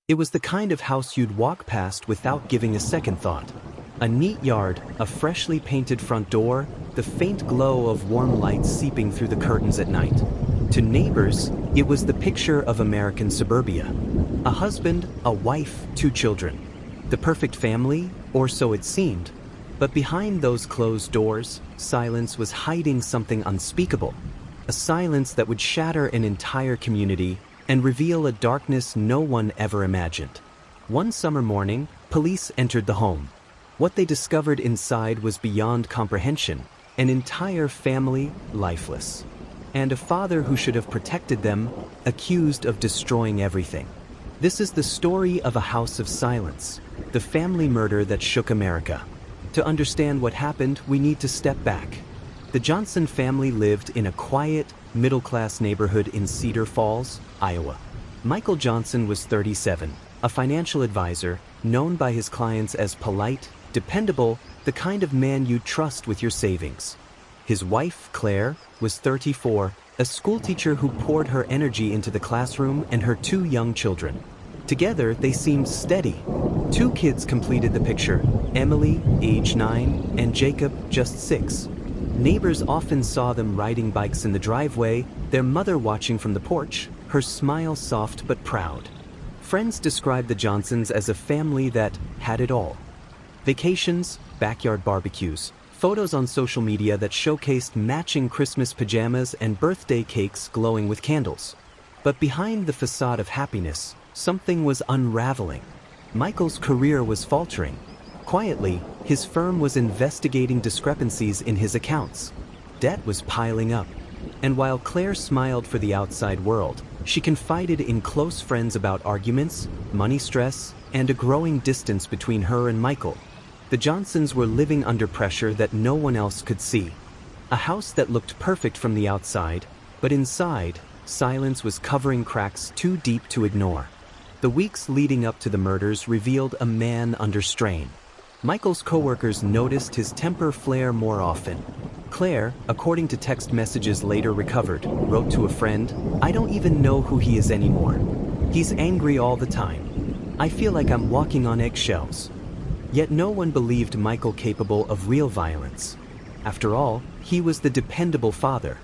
It was the kind of house you'd walk past without giving a second thought. A neat yard, a freshly painted front door, the faint glow of warm light seeping through the curtains at night. To neighbors, it was the picture of American suburbia. A husband, a wife, 2 children. The perfect family, or so it seemed. But behind those closed doors, silence was hiding something unspeakable. A silence that would shatter an entire community and reveal a darkness no one ever imagined. One summer morning, police entered the home. What they discovered inside was beyond comprehension. An entire family lifeless. And a father who should have protected them, accused of destroying everything. This is the story of a house of silence, the family murder that shook America. To understand what happened, we need to step back. The Johnson family lived in a quiet, middle-class neighborhood in Cedar Falls, Iowa. Michael Johnson was 37, a financial advisor, known by his clients as polite, dependable, the kind of man you'd trust with your savings. His wife, Claire, was 34, a schoolteacher who poured her energy into the classroom and her 2 young children. Together, they seemed steady. 2 kids completed the picture, Emily, age 9, and Jacob, just 6. Neighbors often saw them riding bikes in the driveway, their mother watching from the porch, her smile soft but proud. Friends described the Johnsons as a family that had it all. Vacations, backyard barbecues, photos on social media that showcased matching Christmas pajamas and birthday cakes glowing with candles. But behind the facade of happiness, something was unraveling. Michael's career was faltering. Quietly, his firm was investigating discrepancies in his accounts. Debt was piling up. And while Claire smiled for the outside world, she confided in close friends about arguments, money stress, and a growing distance between her and Michael. The Johnsons were living under pressure that no one else could see. A house that looked perfect from the outside, but inside, silence was covering cracks too deep to ignore. The weeks leading up to the murders revealed a man under strain. Michael's coworkers noticed his temper flare more often. Claire, according to text messages later recovered, wrote to a friend, "I don't even know who he is anymore. He's angry all the time. I feel like I'm walking on eggshells." Yet no one believed Michael capable of real violence. After all, he was the dependable father,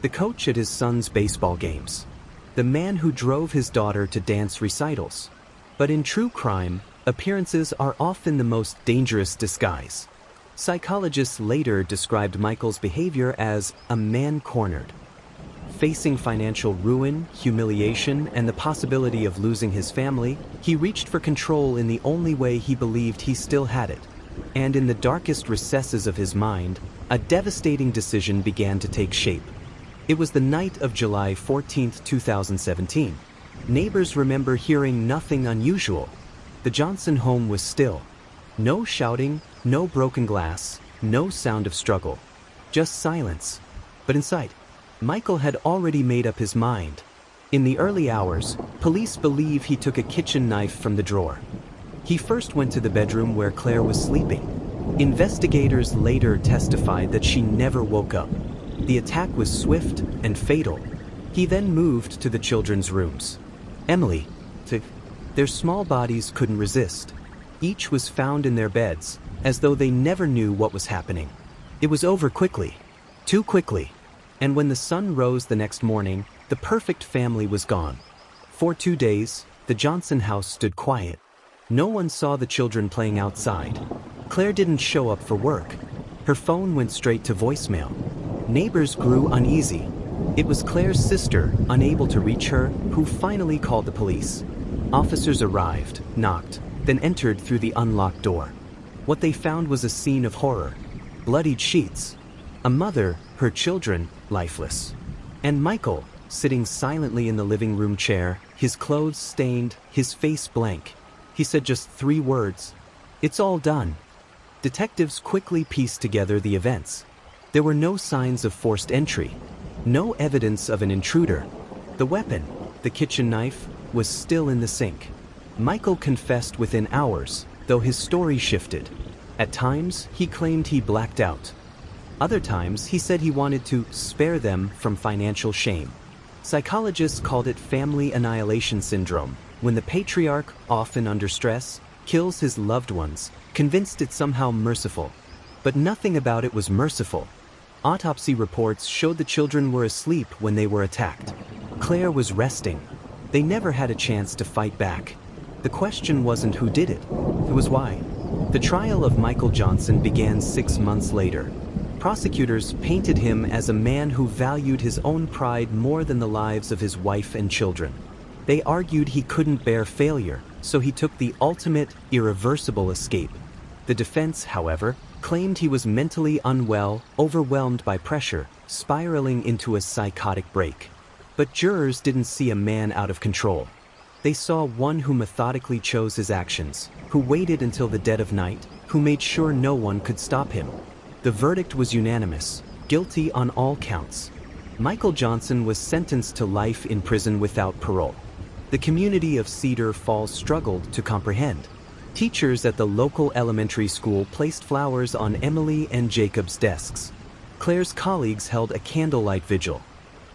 the coach at his son's baseball games, the man who drove his daughter to dance recitals. But in true crime, appearances are often the most dangerous disguise. Psychologists later described Michael's behavior as a man cornered. Facing financial ruin, humiliation, and the possibility of losing his family, he reached for control in the only way he believed he still had it. And in the darkest recesses of his mind, a devastating decision began to take shape. It was the night of July 14, 2017. Neighbors remember hearing nothing unusual. The Johnson home was still. No shouting, no broken glass, no sound of struggle. Just silence. But inside, Michael had already made up his mind. In the early hours, police believe he took a kitchen knife from the drawer. He first went to the bedroom where Claire was sleeping. Investigators later testified that she never woke up. The attack was swift and fatal. He then moved to the children's rooms. Emily, their small bodies couldn't resist. Each was found in their beds, as though they never knew what was happening. It was over quickly. Too quickly. And when the sun rose the next morning, the perfect family was gone. For 2 days, the Johnson house stood quiet. No one saw the children playing outside. Claire didn't show up for work. Her phone went straight to voicemail. Neighbors grew uneasy. It was Claire's sister, unable to reach her, who finally called the police. Officers arrived, knocked, then entered through the unlocked door. What they found was a scene of horror. Bloodied sheets. A mother, her children, lifeless. And Michael, sitting silently in the living room chair, his clothes stained, his face blank. He said just 3 words. "It's all done." Detectives quickly pieced together the events. There were no signs of forced entry. No evidence of an intruder. The weapon, the kitchen knife, was still in the sink. Michael confessed within hours, though his story shifted. At times, he claimed he blacked out. Other times, he said he wanted to spare them from financial shame. Psychologists called it family annihilation syndrome, When the patriarch, often under stress, kills his loved ones, convinced it's somehow merciful. But nothing about it was merciful. Autopsy reports showed the children were asleep when they were attacked. Claire was resting. They never had a chance to fight back. The question wasn't who did it, it was why. The trial of Michael Johnson began 6 months later. Prosecutors painted him as a man who valued his own pride more than the lives of his wife and children. They argued he couldn't bear failure, so he took the ultimate, irreversible escape. The defense, however, claimed he was mentally unwell, overwhelmed by pressure, spiraling into a psychotic break. But jurors didn't see a man out of control. They saw one who methodically chose his actions, who waited until the dead of night, who made sure no one could stop him. The verdict was unanimous, guilty on all counts. Michael Johnson was sentenced to life in prison without parole. The community of Cedar Falls struggled to comprehend. Teachers at the local elementary school placed flowers on Emily and Jacob's desks. Claire's colleagues held a candlelight vigil.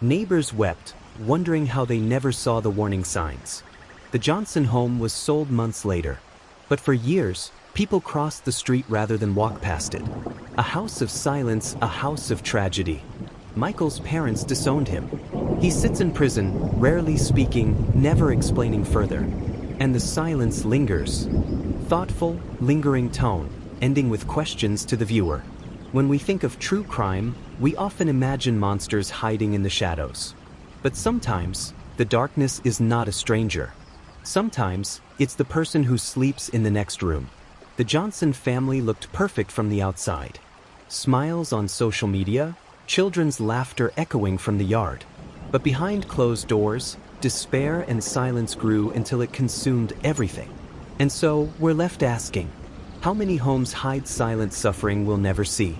Neighbors wept, wondering how they never saw the warning signs. The Johnson home was sold months later. But for years, people crossed the street rather than walk past it. A house of silence, a house of tragedy. Michael's parents disowned him. He sits in prison, rarely speaking, never explaining further. And the silence lingers. Thoughtful, lingering tone, ending with questions to the viewer. When we think of true crime, we often imagine monsters hiding in the shadows. But sometimes, the darkness is not a stranger. Sometimes, it's the person who sleeps in the next room. The Johnson family looked perfect from the outside. Smiles on social media, children's laughter echoing from the yard. But behind closed doors, despair and silence grew until it consumed everything. And so, we're left asking, how many homes hide silent suffering we'll never see?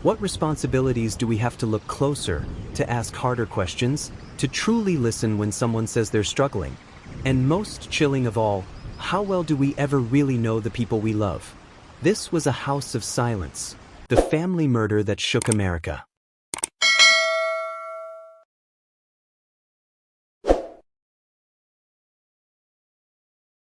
What responsibilities do we have to look closer, to ask harder questions, to truly listen when someone says they're struggling? And most chilling of all, how well do we ever really know the people we love? This was a house of silence, the family murder that shook America.